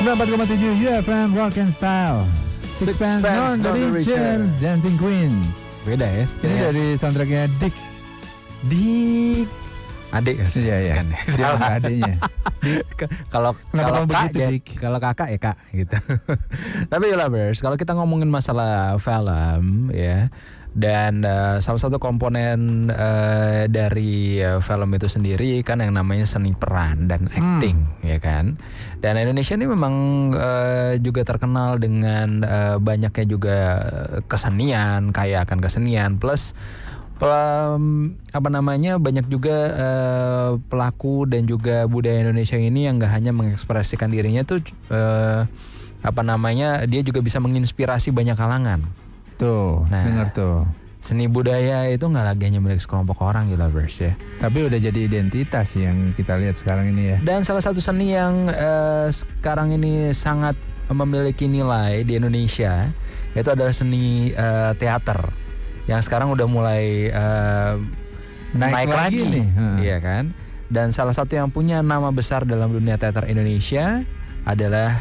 94,7 UFM Rock and Style. Sixpence None the Richer, Dancing Queen. Beda ya. Ini dari soundtracknya Dick. Adik kan? Iya. Kan. Salah adiknya. Kalau begitu, kak, Dick? kalau kakak ya kak gitu. Tapi lovers, kalau kita ngomongin masalah film ya, dan salah satu komponen dari film itu sendiri kan yang namanya seni peran dan acting, ya kan. Dan Indonesia ini memang juga terkenal dengan banyaknya juga kesenian, kaya akan kesenian, plus banyak juga pelaku dan juga budaya Indonesia ini yang nggak hanya mengekspresikan dirinya tuh dia juga bisa menginspirasi banyak kalangan. Tuh, dengar tuh. Seni budaya itu nggak lagi hanya milik sekelompok orang gitu, lovers ya. Tapi udah jadi identitas yang kita lihat sekarang ini ya. Dan salah satu seni yang sekarang ini sangat memiliki nilai di Indonesia itu adalah seni teater. Yang sekarang udah mulai naik lagi nih, iya kan? Dan salah satu yang punya nama besar dalam dunia teater Indonesia adalah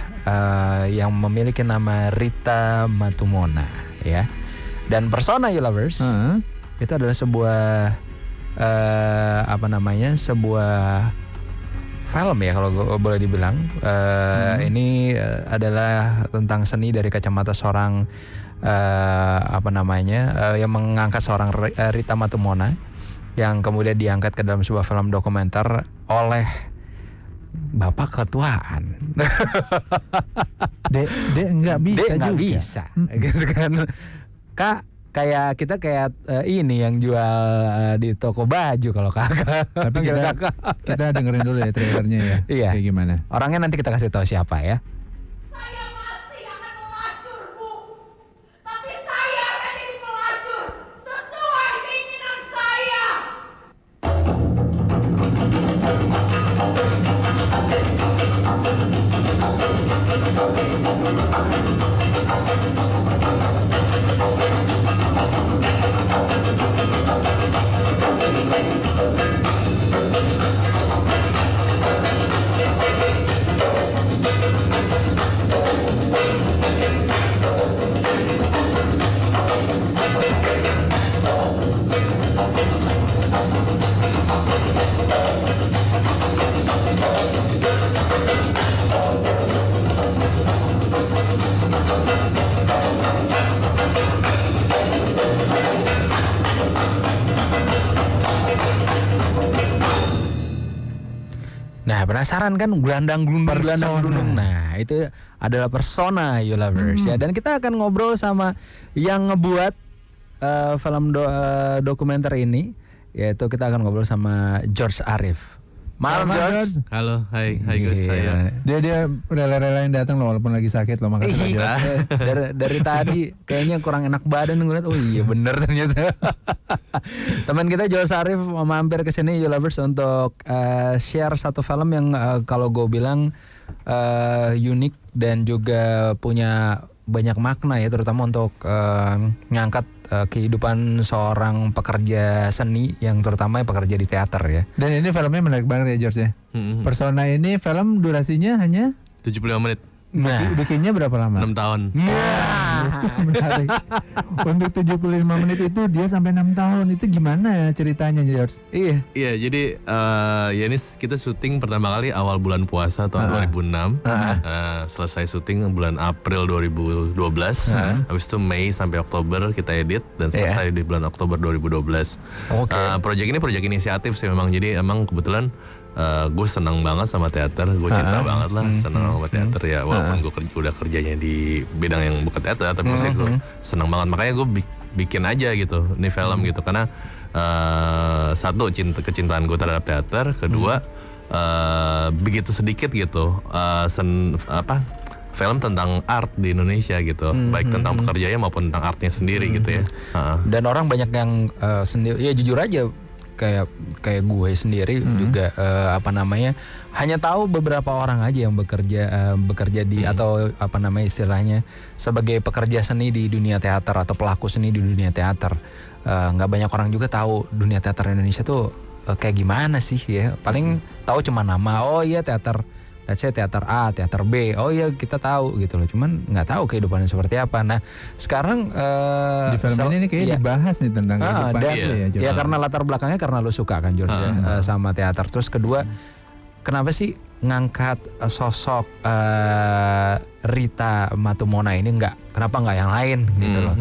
yang memiliki nama Rita Matumona, ya. Dan persona You Lovers itu adalah sebuah sebuah film ya kalau boleh dibilang. Ini adalah tentang seni dari kacamata seorang yang mengangkat seorang Rita Matumona yang kemudian diangkat ke dalam sebuah film dokumenter oleh bapak ketuaan. Dek nggak bisa, gitu kan. Kak, kayak kita ini yang jual di toko baju kalau kakak. Tapi kita dengerin dulu ya trailernya ya. Iya. Kayak gimana? Orangnya nanti kita kasih tahu siapa ya. Nah, penasaran kan gelandang gelundung. Nah, itu adalah persona You Lovers ya. Dan kita akan ngobrol sama yang ngebuat film dokumenter ini, yaitu kita akan ngobrol sama George Arif. Malam George. Halo, hai Gus. Dia rela-relain datang loh walaupun lagi sakit loh, makasih dari tadi kayaknya kurang enak badan ngeliat. Oh iya bener ternyata. Teman kita George Arif mampir ke sini You Lovers untuk share satu film yang kalau gue bilang unik dan juga punya banyak makna ya, terutama untuk ngangkat kehidupan seorang pekerja seni yang terutama pekerja di teater ya. Dan ini filmnya menarik banget ya George ya. Persona ini film durasinya hanya 75 menit. Bikinnya berapa lama? 6 tahun. Menarik. Untuk 75 menit itu dia sampai 6 tahun. Itu gimana ceritanya George? Iya, jadi ini kita syuting pertama kali awal bulan puasa tahun 2006. Selesai syuting bulan April 2012. Habis itu Mei sampai Oktober kita edit dan selesai di bulan Oktober 2012. Proyek ini proyek inisiatif sih memang. Jadi emang kebetulan gue senang banget sama teater, gue cinta banget lah, senang sama teater ya. Walaupun gue udah kerjanya di bidang yang bukan teater, tapi maksudnya gue senang banget. Makanya gue bikin aja gitu, ini film gitu. Karena satu kecintaan gue terhadap teater, kedua begitu sedikit gitu film tentang art di Indonesia gitu, baik tentang pekerjanya maupun tentang artnya sendiri gitu ya. Dan orang banyak yang sendiri, ya jujur aja. Kayak gue sendiri juga hanya tahu beberapa orang aja yang bekerja di atau istilahnya sebagai pekerja seni di dunia teater atau pelaku seni di dunia teater. Nggak banyak orang juga tahu dunia teater Indonesia tuh kayak gimana sih ya. Paling tahu cuma nama, oh iya teater let's say teater A, teater B. Oh iya kita tahu gitu loh. Cuman nggak tahu kehidupannya seperti apa. Nah sekarang di film ini kayaknya dibahas nih tentang kehidupan ya karena latar belakangnya karena lu suka kan George sama teater. Terus kedua, kenapa sih ngangkat sosok Rita Matumona ini kenapa nggak yang lain gitu loh?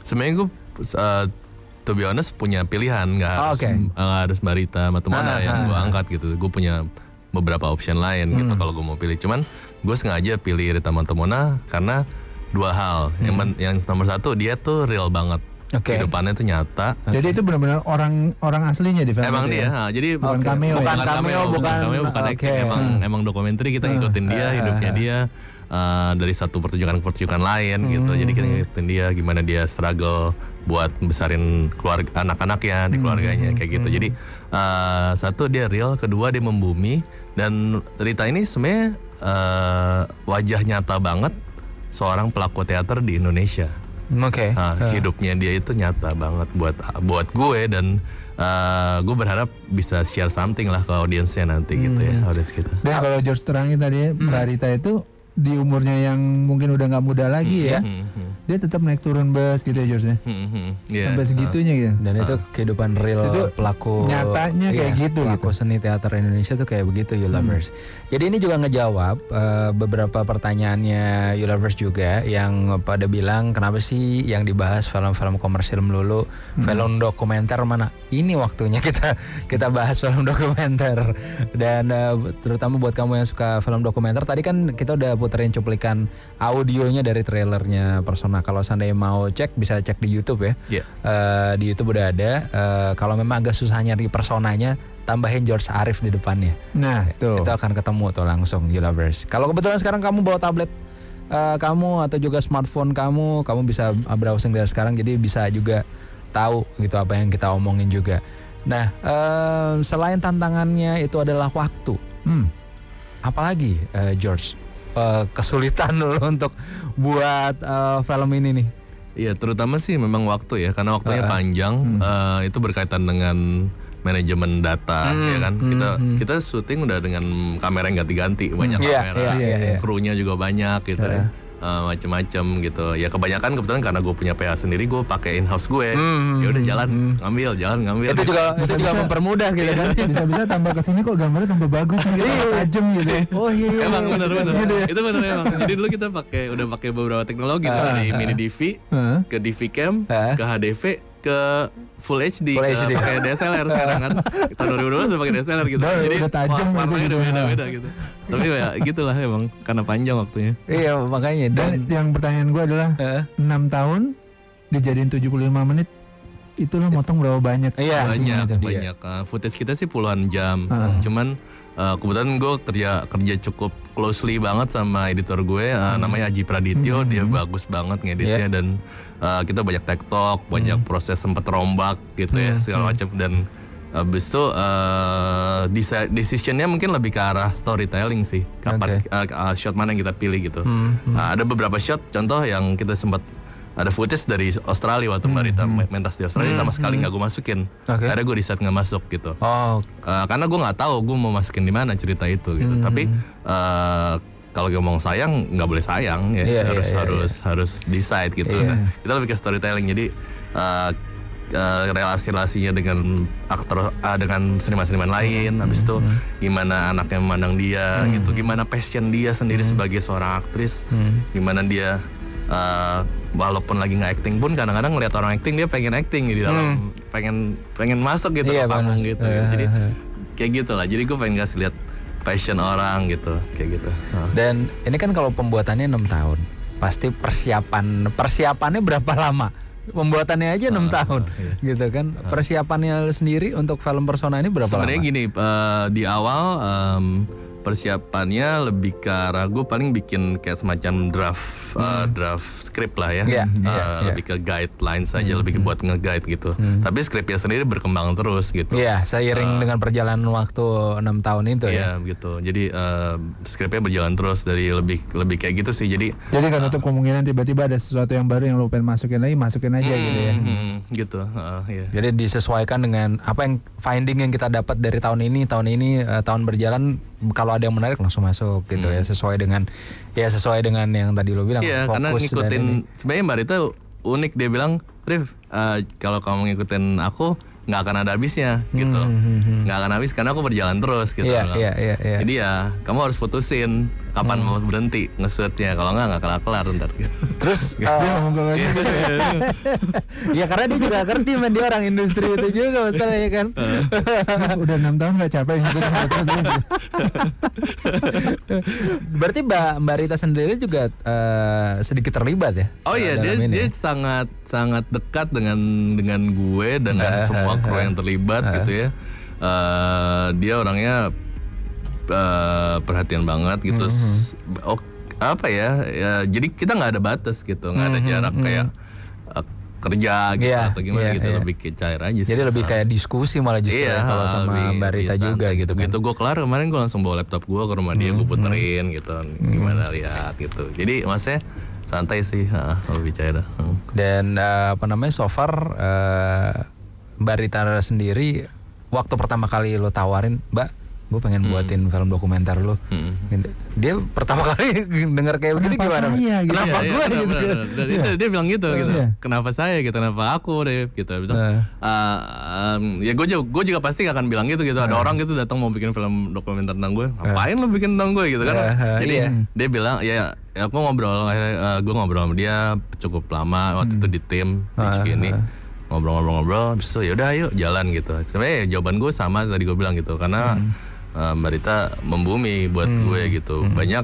Sebenarnya gue to be honest punya pilihan, nggak harus Mbak Rita Matumona yang gue angkat gitu. Gue punya beberapa option lain gitu kalau gue mau pilih. Cuman gue sengaja pilih Rita Matumona karena dua hal. Yang nomor satu, dia tuh real banget. Kehidupannya tuh nyata. Jadi itu benar-benar orang aslinya di film. Emang dia, jadi bukan cameo, bukan acting. Emang dokumenter kita ngikutin dia, hidupnya dia dari satu pertunjukan ke pertunjukan lain gitu. Jadi kita ngikutin dia gimana dia struggle buat besarin keluarga anak-anaknya di keluarganya kayak gitu. Jadi satu dia real, kedua dia membumi, dan Rita ini sebenarnya wajah nyata banget seorang pelaku teater di Indonesia. Hidupnya dia itu nyata banget buat gue, dan gue berharap bisa share something lah ke audiensnya nanti gitu ya, audiens kita. Dan kalau George terangin tadi Mbak Rita itu di umurnya yang mungkin udah nggak muda lagi ya, dia tetap naik turun bus gitu ya George ya, sampai segitunya gitu. Dan itu kehidupan real itu pelaku nyatanya kayak gitu. Pelaku seni teater Indonesia tuh kayak begitu, Yulavers. Jadi ini juga ngejawab beberapa pertanyaannya Yulavers juga yang pada bilang kenapa sih yang dibahas film-film komersil melulu, film dokumenter mana? Ini waktunya kita bahas film dokumenter. Dan terutama buat kamu yang suka film dokumenter, tadi kan kita udah puterin cuplikan audionya dari trailernya Persona. Kalau seandainya mau cek bisa cek di YouTube ya. Di YouTube udah ada. Kalau memang agak susah nyari personanya, tambahin George Arif di depannya. Nah, itu akan ketemu tuh langsung Yulavers. Kalau kebetulan sekarang kamu bawa tablet kamu atau juga smartphone kamu bisa browsing dari sekarang, jadi bisa juga tahu gitu apa yang kita omongin juga. Nah, selain tantangannya itu adalah waktu. Apalagi George kesulitan lo untuk buat film ini nih? Iya, terutama sih memang waktu ya, karena waktunya panjang. Itu berkaitan dengan manajemen data ya kan. Kita syuting udah dengan kamera yang ganti-ganti, banyak kamera, krunya juga banyak gitu ya. Macem-macem gitu ya. Kebanyakan kebetulan karena gue punya PA sendiri, gue pakai in house gue. Ya udah jalan ngambil itu juga mempermudah gitu kan. Bisa tambah kesini kok gambarnya tambah bagus nih, tajam gitu. Oh iya emang benar itu benar emang. Jadi dulu kita udah pakai beberapa teknologi tuh, dari mini DV ke DV cam ke HDV ke Full HD, pakai DSLR sekarang kan. Tahun 2012 udah pakai DSLR gitu. Jadi udah tajam warnanya udah beda gitu. Tapi ya gitulah emang, karena panjang waktunya. Iya makanya. Dan yang pertanyaan gue adalah 6 tahun dijadiin 75 menit, itu lo motong berapa banyak? Iya, banyak. Footage kita sih puluhan jam. Cuman kebetulan gue kerja cukup closely banget sama editor gue, namanya Aji Pradityo. Dia bagus banget ngeditnya, dan kita banyak tektok, banyak proses sempet rombak gitu ya, segala macam. Dan habis itu decisionnya mungkin lebih ke arah storytelling sih, kapan shot mana yang kita pilih gitu. Ada beberapa shot, contoh yang kita sempat ada footage dari Australia waktu Mbak Rita mentas di Australia, sama sekali nggak gue masukin. Akhirnya gue riset nggak masuk gitu. Karena gue nggak tahu gue mau masukin di mana cerita itu gitu. Tapi kalau ngomong sayang nggak boleh sayang ya, harus decide gitu. Nah, kita lebih ke storytelling. Jadi relasi-relasinya dengan aktor, dengan seniman-seniman lain, habis itu gimana anaknya memandang dia gitu, gimana passion dia sendiri sebagai seorang aktris, gimana dia walaupun lagi nggak acting pun kadang-kadang ngeliat orang acting, dia pengen acting di dalam, pengen masuk gitu ke panggung gitu. Jadi kayak gitu lah. Jadi gue pengen kasih lihat passion orang gitu, kayak gitu. Dan ini kan kalau pembuatannya 6 tahun, pasti persiapannya berapa lama? Pembuatannya aja 6 tahun gitu kan. Persiapannya sendiri untuk film Persona ini berapa lama? Sebenarnya gini, di awal persiapannya lebih ke arah gue paling bikin kayak semacam draft script lah ya, lebih ke guideline saja, lebih ke buat nge-guide gitu. Tapi skripnya sendiri berkembang terus gitu. Iya, seiring dengan perjalanan waktu 6 tahun itu ya. Iya gitu. Jadi skripnya berjalan terus dari lebih kayak gitu sih. Jadi kan untuk kemungkinan tiba-tiba ada sesuatu yang baru yang lo pengen masukin aja gitu ya. Gitu. Jadi disesuaikan dengan apa yang finding yang kita dapat dari tahun ini tahun berjalan, kalau ada yang menarik langsung masuk gitu ya, sesuai dengan yang tadi lo bilang. Iya, karena ngikutin sebenarnya Mbak Rita unik, dia bilang, Rif, kalau kamu ngikutin aku nggak akan ada habisnya gitu, nggak akan habis karena aku berjalan terus gitu. Iya. Jadi ya kamu harus putusin kapan mau berhenti nge-shootnya, kalau nggak kelar ntar. Terus ya karena dia juga ngerti man, dia orang industri itu juga masalahnya kan. Udah 6 tahun nggak capek ngikutin terus. Berarti Mbak Rita sendiri juga sedikit terlibat ya? Oh iya, dia sangat dekat dengan gue, dengan semua kru yang terlibat gitu ya. Dia orangnya perhatian banget gitu. Apa ya, jadi kita nggak ada batas gitu, nggak ada jarak kayak kerja gitu atau gimana gitu, lebih cair aja sih. Jadi lebih kayak diskusi malah justru kalau sama Mbak Rita juga gitu kan. Gitu gue kelar kemarin, gue langsung bawa laptop gue ke rumah dia, gue puterin gitu, gimana lihat gitu. Jadi maksudnya santai sih, lebih cair. Dan so far Mbak Rita sendiri waktu pertama kali lo tawarin, Mbak, gue pengen buatin film dokumenter lo, dia pertama kali denger kayak begini gimana? Kenapa gue gitu? Dia bilang gitu, kenapa saya gitu, kenapa aku deh gitu. Ya gue juga pasti akan bilang gitu. Ada orang gitu datang mau bikin film dokumenter tentang gue, ngapain lo bikin tentang gue gitu kan? Jadi dia bilang ya aku ngobrol, gue ngobrol sama dia cukup lama waktu itu di tim di Cikini. Ngobrol, habis itu yaudah ayo jalan gitu. Sebenarnya jawaban gue sama tadi gue bilang gitu, karena Mbak Rita membumi buat gue gitu. Banyak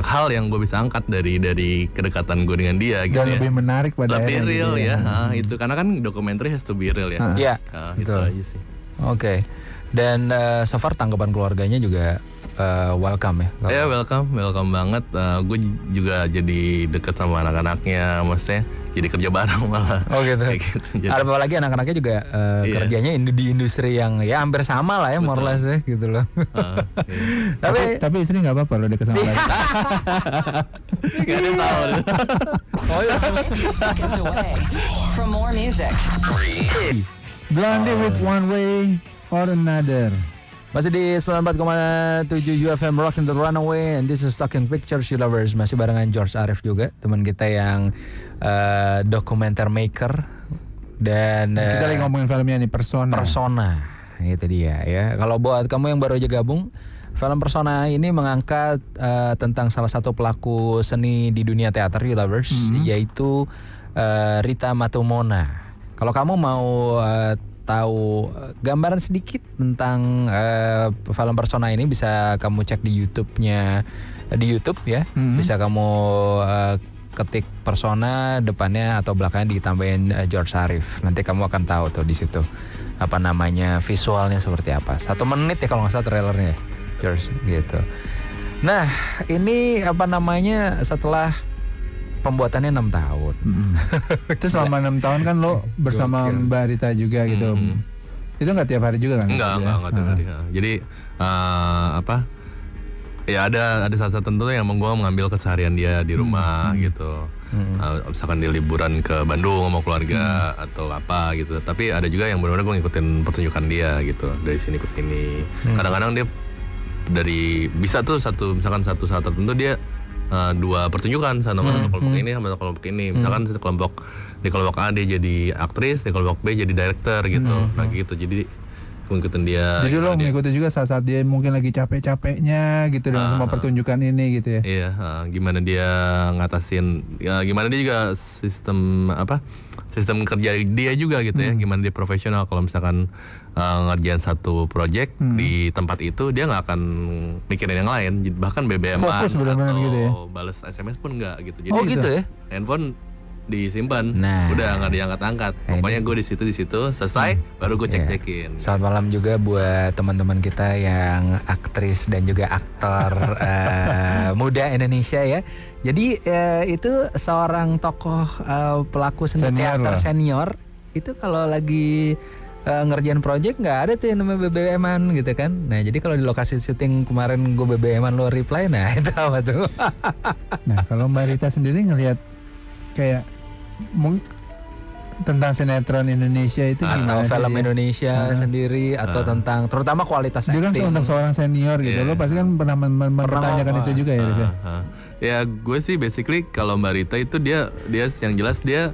hal yang gue bisa angkat dari kedekatan gue dengan dia gitu. Dan lebih menarik pada lebih real gitu ya. Itu karena kan dokumenter has to be real ya. Iya, itu aja sih. Oke. Dan so far tanggapan keluarganya juga welcome ya? Ya welcome banget. Gue juga jadi deket sama anak-anaknya, maksudnya jadi kerja bareng malah. Oh gitu. Jadi, apalagi anak-anaknya juga kerjanya di industri yang ya hampir sama lah ya, more or less ya gitu loh. Tapi istri nggak apa-apa lo deket sama lagi. Gak ada tahu. Seconds away from more music. Blondie with One Way or Another. Masih di 94,7 UFM Rockin' the Runaway, and this is Talking Pictures You Lovers. Masih barengan George Arif juga, teman kita yang dokumenter maker. Dan kita lagi ngomongin filmnya nih, Persona. Itu dia ya. Kalau buat kamu yang baru aja gabung, film Persona ini mengangkat tentang salah satu pelaku seni di dunia teater You Lovers, yaitu Rita Matumona. Kalau kamu mau tahu gambaran sedikit tentang film Persona ini, bisa kamu cek di YouTube ya. Bisa kamu ketik Persona, depannya atau belakangnya ditambahin George Arif. Nanti kamu akan tahu tuh di situ apa namanya, visualnya seperti apa. 1 menit ya kalau nggak salah trailernya, George gitu. Nah ini apa namanya, setelah pembuatannya 6 tahun. Itu selama 6 tahun kan lo bersama Mbak Rita juga gitu. Itu nggak tiap hari juga kan? Enggak tiap hari. Jadi ya ada saat-saat tertentu yang gue mengambil keseharian dia di rumah gitu. Misalkan dia liburan ke Bandung sama keluarga atau apa gitu. Tapi ada juga yang benar-benar gue ngikutin pertunjukan dia gitu, dari sini ke sini. Kadang-kadang dia bisa tuh misalkan satu saat tertentu dia 2 pertunjukan sama satu kelompok ini sama satu kelompok ini. Misalkan di kelompok A dia jadi aktris, di kelompok B jadi director gitu. Nah gitu. Jadi ngikutin dia. Jadi lo ngikutin juga saat dia mungkin lagi capek-capeknya gitu dengan semua pertunjukan ini gitu ya. Iya, gimana dia ngatasin, gimana dia juga sistem kerja dia juga gitu ya. Gimana dia profesional kalau misalkan ngerjain satu project di tempat itu, dia nggak akan mikirin yang lain, bahkan BBM-an atau gitu ya? balas SMS pun nggak gitu. Jadi gitu ya? handphone disimpan, nah, udah nggak diangkat-angkat. Pokoknya gue di situ selesai, baru gue cek-cekin. Selamat malam juga buat teman-teman kita yang aktris dan juga aktor muda Indonesia ya. Jadi itu seorang tokoh pelaku seni teater senior itu kalau lagi ngerjain project nggak ada tuh yang namanya BBM-an gitu kan. Nah jadi kalau di lokasi syuting kemarin gue BBM-an lo reply, nah itu apa tuh? Nah kalau Mbak Rita sendiri ngelihat kayak tentang sinetron Indonesia itu atau gimana sih film dia? Indonesia sendiri atau tentang terutama kualitas Dia kan acting. untuk seorang senior gitu. Lo pasti kan pernah mempertanyakan itu juga ya, Rif ya? Ya gue sih basically kalau Mbak Rita itu dia yang jelas dia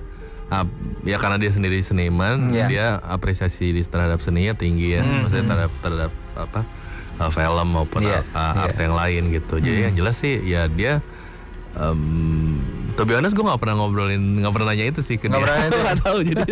ya karena dia sendiri seniman, dia apresiasi terhadap seninya tinggi ya, maksudnya terhadap apa film maupun art yang lain gitu. Jadi yang jelas sih ya dia to be honest gue nggak pernah nanya itu sih ke dia. Nggak tahu jadi.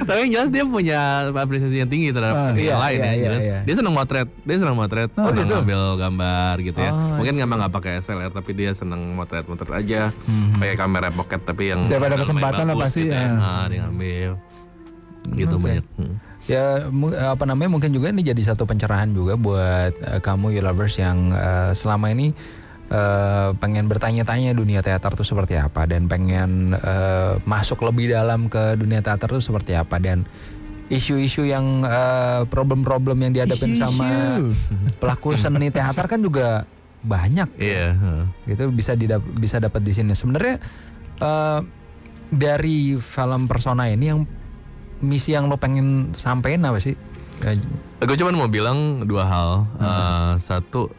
Tapi yang jelas dia punya apresiasi yang tinggi terhadap seni yang lain ya. Jelas. Dia senang motret, senang ngambil gambar gitu ya. Mungkin nggak pakai SLR tapi dia senang motret aja. Kayak kamera pocket tapi yang daripada kesempatan lah pasti. Gitu ya. Dia ngambil gitu banyak. Ya apa namanya mungkin juga ini jadi satu pencerahan juga buat kamu You-Lovers yang selama ini pengen bertanya-tanya dunia teater itu seperti apa dan pengen masuk lebih dalam ke dunia teater itu seperti apa dan isu-isu yang problem-problem yang dihadapin sama pelaku seni teater kan juga banyak gitu bisa dapat di sini. Sebenarnya dari film Persona ini yang misi yang lo pengen sampein apa sih? Gue cuma mau bilang dua hal. Satu,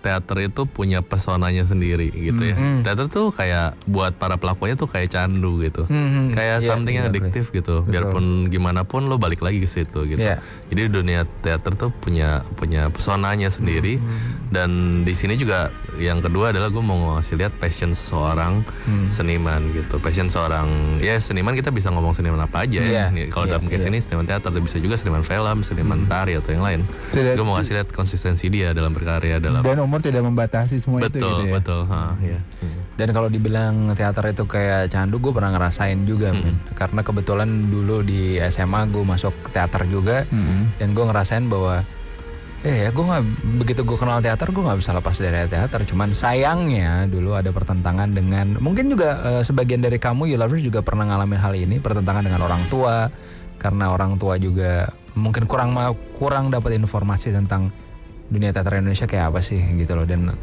teater itu punya pesonanya sendiri gitu ya. Teater tuh kayak buat para pelakunya tuh kayak candu gitu. Kayak something yang adiktif gitu. Biarpun gimana pun lo balik lagi ke situ gitu. Jadi dunia teater tuh punya pesonanya sendiri. Dan di sini juga yang kedua adalah gue mau ngasih lihat passion seseorang seniman gitu. Passion seorang seniman, kita bisa ngomong seniman apa aja ya. Kalau dalam case ini seniman teater, bisa juga seniman film, seniman tari atau yang lain. Gue mau ngasih lihat konsistensi dia dalam berkarya dalam. Dan umur tidak membatasi semua itu gitu ya. Betul. Dan kalau dibilang teater itu kayak candu, gue pernah ngerasain juga men. Karena kebetulan dulu di SMA gue masuk teater juga. Dan gue ngerasain bahwa gue nggak, begitu gue kenal teater gue nggak bisa lepas dari teater. Cuman sayangnya dulu ada pertentangan dengan, mungkin juga sebagian dari kamu You-Lovers juga pernah ngalamin hal ini, pertentangan dengan orang tua. Karena orang tua juga mungkin kurang dapat informasi tentang dunia teater Indonesia kayak apa sih gitu loh. Dan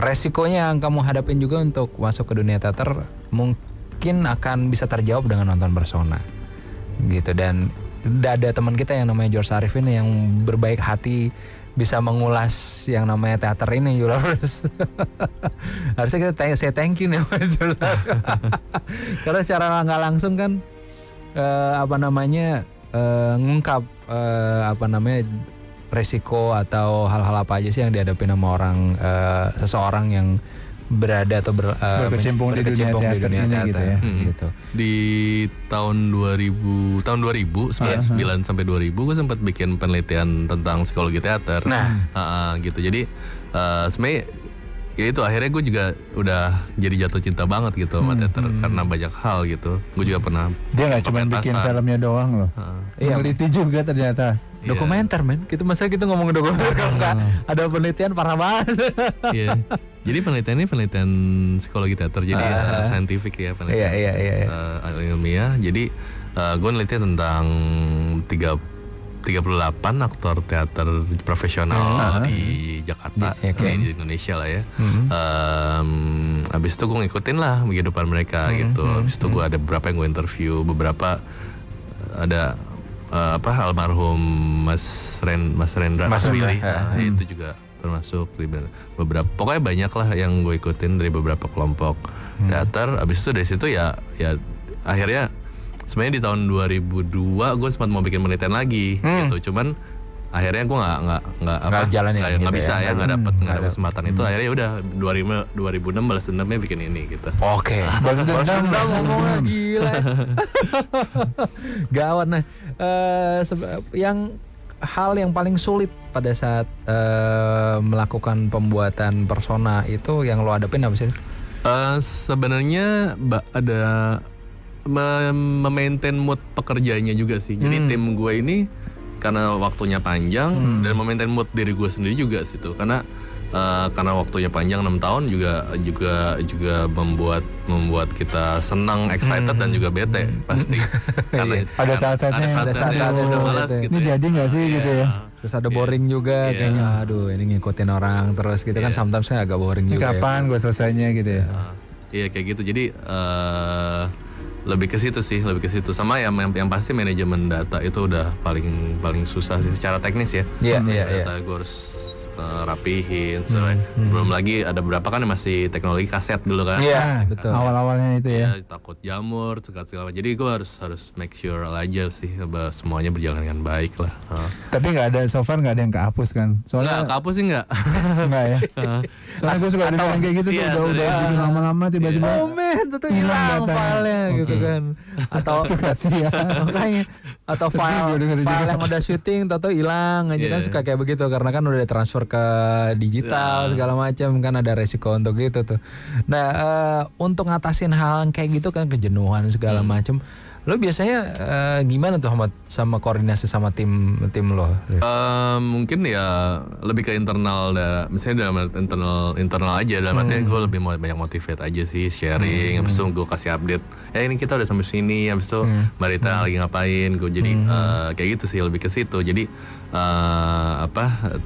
resikonya yang kamu hadapin juga untuk masuk ke dunia teater mungkin akan bisa terjawab dengan nonton Persona gitu. Dan ada teman kita yang namanya George Arif ini yang berbaik hati bisa mengulas yang namanya teater ini, You-Lovers. Harusnya kita say thank you nih Mas George. Karena secara nggak langsung kan ngungkap resiko atau hal-hal apa aja sih yang dihadapi sama seseorang yang berada atau berkecimpung di dunia teater gitu ya. Gitu. Di tahun 2000 sampai 2000 gue sempat bikin penelitian tentang psikologi teater. Gitu. Jadi sebenarnya ya itu akhirnya gue juga udah jadi jatuh cinta banget gitu sama teater karena banyak hal gitu. Gue juga pernah dia nggak cuma bikin filmnya doang loh, meneliti juga ternyata. Dokumenter men, masa kita ngomong dokumenter kalau nggak ada penelitian parah banget. Jadi penelitian ini penelitian psikologi teater, jadi scientific ya penelitian ilmiah. Jadi gue neliti tentang 38 aktor teater profesional di Jakarta, di Indonesia lah ya. Abis itu gue ngikutin lah kehidupan mereka gitu. Abis itu gue ada beberapa yang gue interview, beberapa ada almarhum Mas Rendra Willy, itu juga termasuk di beberapa, pokoknya banyak lah yang gue ikutin dari beberapa kelompok teater. Abis itu dari situ ya akhirnya sebenarnya di tahun 2002 gue sempat mau bikin penelitian lagi gitu, cuman akhirnya gue nggak bisa ya, nggak dapet kesempatan itu. Akhirnya udah 2006 balas dendamnya bikin ini gitu. Oke. Balas dendam ngomongnya gila. Gawat. Nah, hal yang paling sulit pada saat melakukan pembuatan Persona itu yang lo hadapin apa sih? Sebenarnya ada memaintain mood pekerjaannya juga sih. Jadi tim gue ini karena waktunya panjang dan memaintain mood diri gue sendiri juga situ, karena waktunya panjang 6 tahun juga membuat kita senang, excited dan juga bete pasti. Karena ada saat-saatnya malas gitu. Ini jadi nggak sih gitu ya? Terus ada boring juga kayaknya, aduh ini ngikutin orang terus gitu kan, sometimes agak boring juga. Kapan gue selesainya gitu ya? Iya kayak gitu. Jadi lebih ke situ sih, lebih ke situ. Sama yang pasti manajemen data itu udah paling susah sih secara teknis ya. Data gue harus rapihin, belum lagi ada beberapa kan yang masih teknologi kaset dulu kan. Iya, betul. Awal-awalnya itu ya. Takut jamur, segala. Jadi gue harus make sure aja sih bahwa semuanya berjalan dengan baik lah. Tapi nggak ada, so far nggak ada yang kehapus kan? Soalnya Nggak, kehapus sih nggak. Nggak ya. Soalnya gue suka ada yang kayak gitu tuh, udah bikin lama-lama tiba-tiba. Oh men, itu hilang filenya gitu kan. Atau makanya atau file yang udah syuting atau hilang aja kan, suka kayak begitu karena kan udah transfer ke digital segala macam kan, ada resiko untuk gitu tuh. Nah, untuk ngatasin hal kayak gitu kan, kejenuhan segala macam, lo biasanya gimana tuh sama koordinasi sama tim lo? Mungkin ya lebih ke internal, misalnya dalam internal aja, dalam artinya gue lebih banyak motivate aja sih, sharing, habis itu gue kasih update, ini kita udah sampai sini, habis itu Mbak Rita lagi ngapain, gue jadi kayak gitu sih, lebih ke situ. Jadi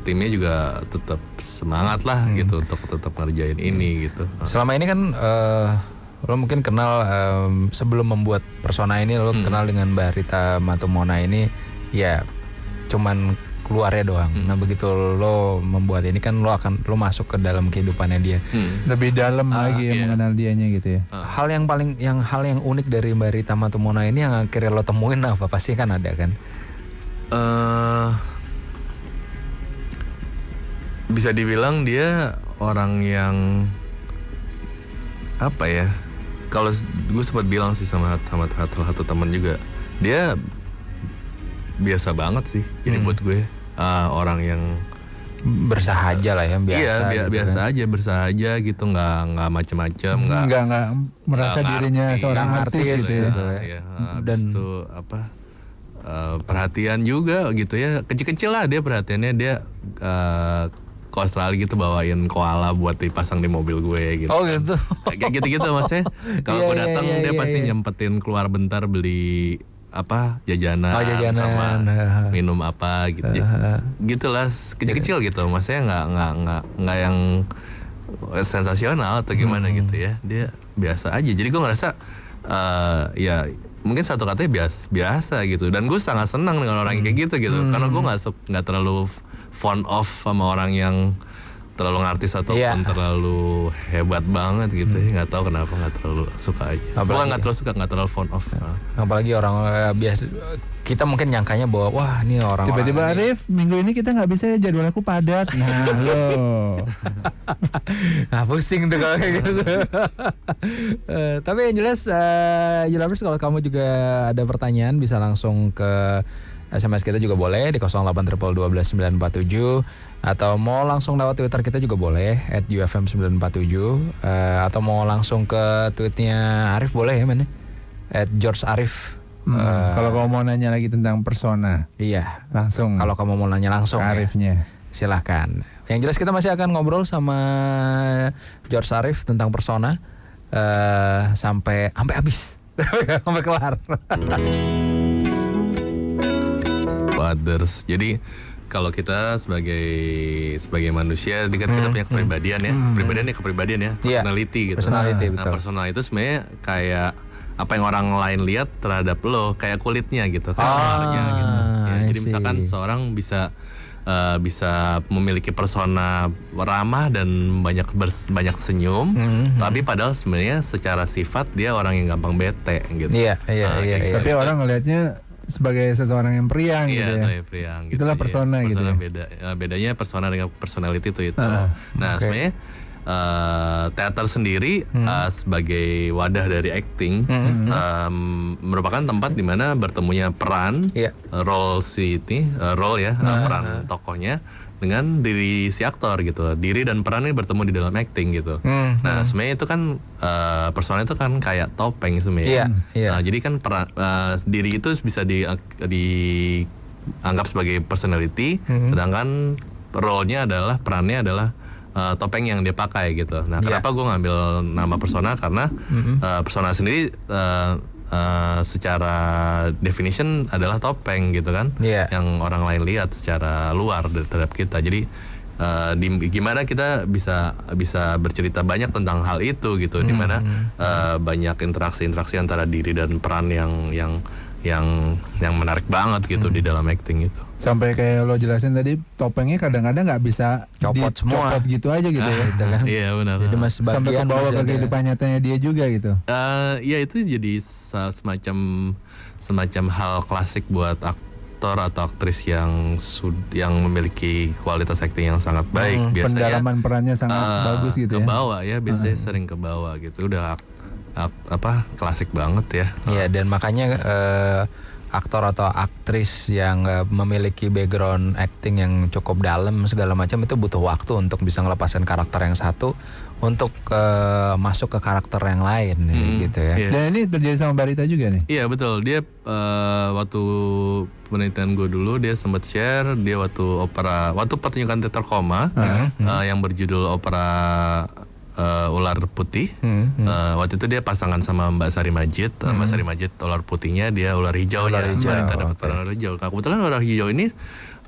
timnya juga tetap semangat lah gitu untuk tetap ngerjain ini gitu. Selama ini kan lo mungkin kenal sebelum membuat persona ini, lo kenal dengan Mbak Rita Matumona ini ya cuman keluarnya doang. Nah begitu lo membuat ini kan lo masuk ke dalam kehidupannya dia. Lebih dalam lagi ya mengenal dianya gitu ya. Hal yang unik dari Mbak Rita Matumona ini yang akhirnya lo temuin apa? Pasti kan ada kan? Bisa dibilang dia orang yang apa ya? Kalau gue sempat bilang sih sama satu teman juga, dia biasa banget sih. Jadi buat gue orang yang bersahaja lah ya, biasa. Iya, gitu biasa kan. aja, bersahaja gitu, nggak macem-macem, nggak merasa dirinya seorang artis gitu ya. Dan itu perhatian juga gitu ya, kecil-kecil lah dia perhatiannya, dia ke Australia gitu bawain koala buat dipasang di mobil gue gitu. Oh gitu. Kayak gitu-gitu maksudnya. Kalau gue datang dia pasti nyempetin keluar bentar beli jajanan sama minum apa gitu. Gitulah kecil-kecil gitu. Maksudnya nggak yang sensasional atau gimana gitu ya. Dia biasa aja. Jadi gue ngerasa ya mungkin satu katanya biasa gitu. Dan gue sangat senang dengan orang kayak gitu. Karena gue nggak terlalu fond of sama orang yang terlalu ngartis ataupun terlalu hebat banget gitu ya. Nggak tahu kenapa, nggak terlalu suka aja. Bukan nggak terlalu suka, nggak terlalu fond of. Apalagi orang biasa, kita mungkin nyangkanya bahwa wah ini orang tiba-tiba Arif minggu ini kita nggak bisa, jadwal aku padat. Nah lo nah pusing tuh kalau kayak gitu. Tapi yang jelas Yulabers, kalau kamu juga ada pertanyaan bisa langsung ke SMS kita juga boleh di 08122119947, atau mau langsung lewat Twitter kita juga boleh @ufm947, atau mau langsung ke tweetnya Arif boleh ya mana @GeorgeArif. Kalau kamu mau nanya lagi tentang persona, iya langsung. Kalau kamu mau nanya langsung Arifnya, silahkan. Yang jelas kita masih akan ngobrol sama George Arif tentang persona sampai habis, sampai kelar. Others. Jadi kalau kita sebagai manusia, kita punya kepribadian ya, kepribadian ya, personality gitu. Personality, nah, personal itu sebenarnya kayak apa yang orang lain lihat terhadap lo, kayak kulitnya gitu, kayak warnanya gitu. Ya, jadi misalkan seorang bisa memiliki persona ramah dan banyak senyum, tapi padahal sebenarnya secara sifat dia orang yang gampang bete gitu. Iya. Tapi orang ngelihatnya sebagai seseorang yang periang gitu ya. Sebagai periang gitu. Itulah persona gitu ya. Bedanya persona dengan personality itu. Sebenarnya teater sendiri sebagai wadah dari acting merupakan tempat di mana bertemunya peran, role peran tokohnya dengan diri si aktor gitu. Diri dan peran ini bertemu di dalam acting gitu. Nah, sebenarnya itu kan persona itu kan kayak topeng sebenarnya. Nah, jadi kan peran diri itu bisa dianggap sebagai personality, sedangkan role-nya adalah, perannya adalah topeng yang dia pakai gitu. Nah, kenapa gue ngambil nama persona? Karena persona sendiri secara definition adalah topeng gitu kan, yang orang lain lihat secara luar terhadap kita. Jadi gimana kita bisa bercerita banyak tentang hal itu gitu, dimana banyak interaksi antara diri dan peran yang menarik banget gitu di dalam acting itu. Sampai kayak lo jelasin tadi, topengnya kadang-kadang nggak bisa Copot semua. dicopot gitu aja gitu ya. Gitu kan. Iya benar. Jadi masih Sampai bagian ke bawah masih ke ada. kehidupan nyatanya dia juga gitu. Ya itu jadi semacam hal klasik buat aktor atau aktris yang memiliki kualitas acting yang sangat baik. Biasanya Pendalaman perannya sangat bagus gitu ya. Kebawa ya, biasanya sering kebawa gitu. Udah klasik banget ya. Iya, dan makanya aktor atau aktris yang memiliki background acting yang cukup dalam segala macam itu butuh waktu untuk bisa ngelepasin karakter yang satu untuk masuk ke karakter yang lain gitu ya. Iya. Dan ini terjadi sama Barita juga nih. Iya betul, dia waktu penelitian gue dulu dia sempat share dia waktu pertunjukan teater koma yang berjudul opera Ular Putih. Waktu itu dia pasangan sama Mbak Sari Majid. Mbak Sari Majid ular putihnya, dia ular hijaunya. Barita dapat peran ular hijau. Nah, kebetulan ular hijau ini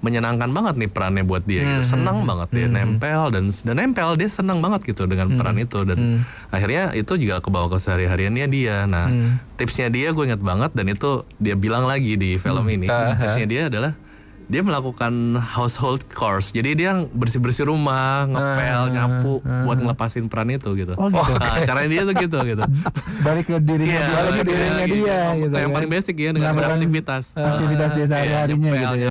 menyenangkan banget nih perannya buat dia gitu. Senang banget dia nempel dan nempel, dia senang banget gitu dengan peran itu, dan akhirnya itu juga kebawa ke sehari-hariannya dia. Nah, tipsnya dia gue ingat banget, dan itu dia bilang lagi di film ini. Tipsnya dia adalah dia melakukan household chores. Jadi dia bersih-bersih rumah, ngepel, nyapu buat ngelepasin peran itu gitu. Oh, gitu. Nah, caranya dia tuh gitu. Balik ke dirinya dia gitu. gitu Yang kan. paling basic ya, dengan Melakukan beraktivitas. Aktivitas dia sehari-harinya Ngepel, gitu ya.